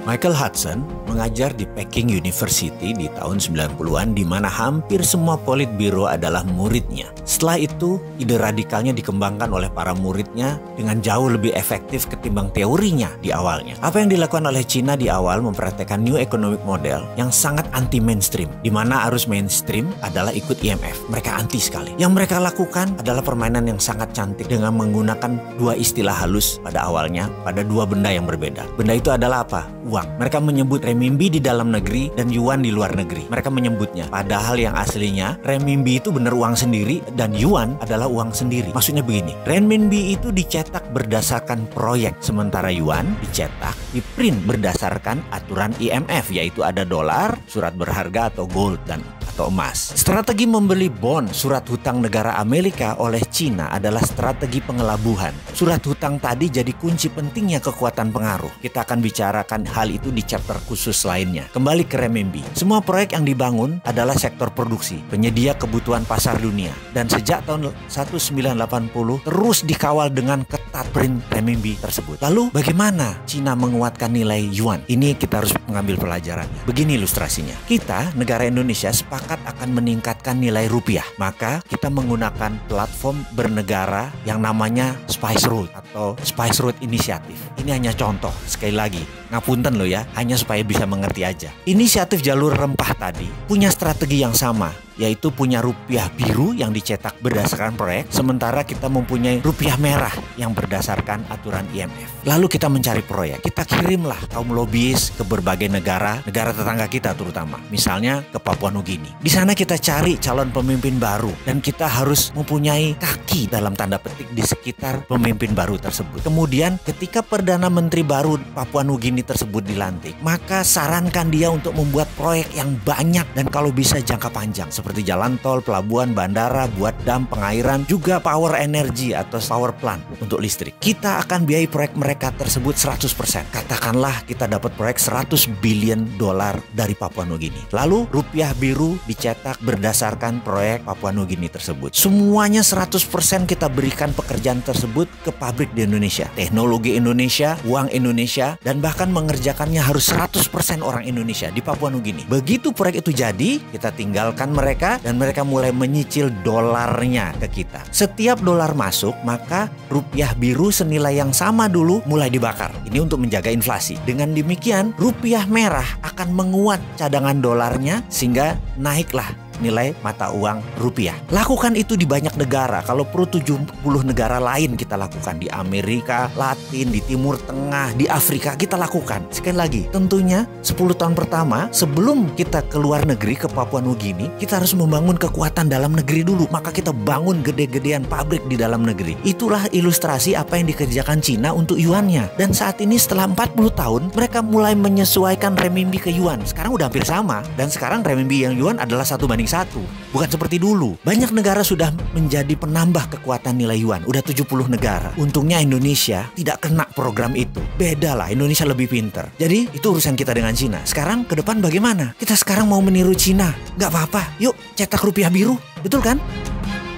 Michael Hudson mengajar di Peking University di tahun 90-an di mana hampir semua politbiro adalah muridnya. Setelah itu, ide radikalnya dikembangkan oleh para muridnya dengan jauh lebih efektif ketimbang teorinya di awalnya. Apa yang dilakukan oleh Cina di awal mempraktekkan New Economic Model yang sangat anti-mainstream, di mana arus mainstream adalah ikut IMF. Mereka anti sekali. Yang mereka lakukan adalah permainan yang sangat cantik dengan menggunakan dua istilah halus pada awalnya pada dua benda yang berbeda. Benda itu adalah apa? Uang. Mereka menyebut renminbi di dalam negeri dan yuan di luar negeri. Mereka menyebutnya. Padahal yang aslinya renminbi itu benar uang sendiri dan yuan adalah uang sendiri. Maksudnya begini, renminbi itu dicetak berdasarkan proyek, sementara yuan dicetak, di-print berdasarkan aturan IMF, yaitu ada dolar, surat berharga atau gold atau emas. Strategi membeli bond surat hutang negara Amerika oleh Cina adalah strategi pengelabuhan. Surat hutang tadi jadi kunci pentingnya kekuatan pengaruh. Kita akan bicarakan hal itu di chapter khusus lainnya. Kembali ke renminbi. Semua proyek yang dibangun adalah sektor produksi, penyedia kebutuhan pasar dunia. Dan sejak tahun 1980 terus dikawal dengan ketat print renminbi tersebut. Lalu bagaimana Cina menguatkan nilai yuan? Ini kita harus mengambil pelajarannya. Begini ilustrasinya. Kita, negara Indonesia, sepakat akan meningkatkan nilai rupiah. Maka kita menggunakan platform bernegara yang namanya Spice Road atau Spice Road Initiative. Ini hanya contoh, sekali lagi, ngapunten loh ya, hanya supaya bisa mengerti aja. Inisiatif jalur rempah tadi punya strategi yang sama, yaitu punya rupiah biru yang dicetak berdasarkan proyek, sementara kita mempunyai rupiah merah yang berdasarkan aturan IMF. Lalu kita mencari proyek, kita kirimlah kaum lobbyis ke berbagai negara tetangga kita terutama, misalnya ke Papua Nugini. Di sana kita cari calon pemimpin baru dan kita harus mempunyai kaki dalam tanda petik di sekitar pemimpin baru tersebut. Kemudian ketika Perdana Menteri baru Papua Nugini tersebut dilantik, maka sarankan dia untuk membuat proyek yang banyak dan kalau bisa jangka panjang, seperti jalan tol, pelabuhan, bandara, buat dam, pengairan, juga power energy atau power plant untuk listrik. Kita akan biayai proyek mereka tersebut 100%. Katakanlah kita dapat proyek $100 billion dari Papua Nugini. Lalu rupiah biru dicetak berdasarkan proyek Papua Nugini tersebut. Semuanya 100% kita berikan pekerjaan tersebut ke pabrik di Indonesia. Teknologi Indonesia, uang Indonesia, dan bahkan mengerjakannya harus 100% orang Indonesia di Papua Nugini. Begitu proyek itu jadi, kita tinggalkan mereka dan mereka mulai menyicil dolarnya ke kita. Setiap dolar masuk, maka rupiah biru senilai yang sama dulu mulai dibakar. Ini untuk menjaga inflasi. Dengan demikian, rupiah merah akan menguat cadangan dolarnya sehingga naiklah nilai mata uang rupiah. Lakukan itu di banyak negara. Kalau perlu 70 negara lain kita lakukan. Di Amerika Latin, di Timur Tengah, di Afrika kita lakukan. Sekali lagi, tentunya 10 tahun pertama sebelum kita ke luar negeri ke Papua Nugini, kita harus membangun kekuatan dalam negeri dulu. Maka kita bangun gede-gedean pabrik di dalam negeri. Itulah ilustrasi apa yang dikerjakan Cina untuk yuannya. Dan saat ini setelah 40 tahun mereka mulai menyesuaikan renminbi ke yuan. Sekarang udah hampir sama. Dan sekarang renminbi yang yuan adalah 1:1. Bukan seperti dulu. Banyak negara sudah menjadi penambah kekuatan nilai yuan. Udah 70 negara. Untungnya Indonesia tidak kena program itu. Beda lah, Indonesia lebih pinter. Jadi itu urusan kita dengan Cina. Sekarang ke depan bagaimana? Kita sekarang mau meniru Cina. Gak apa-apa. Yuk cetak rupiah biru. Betul kan?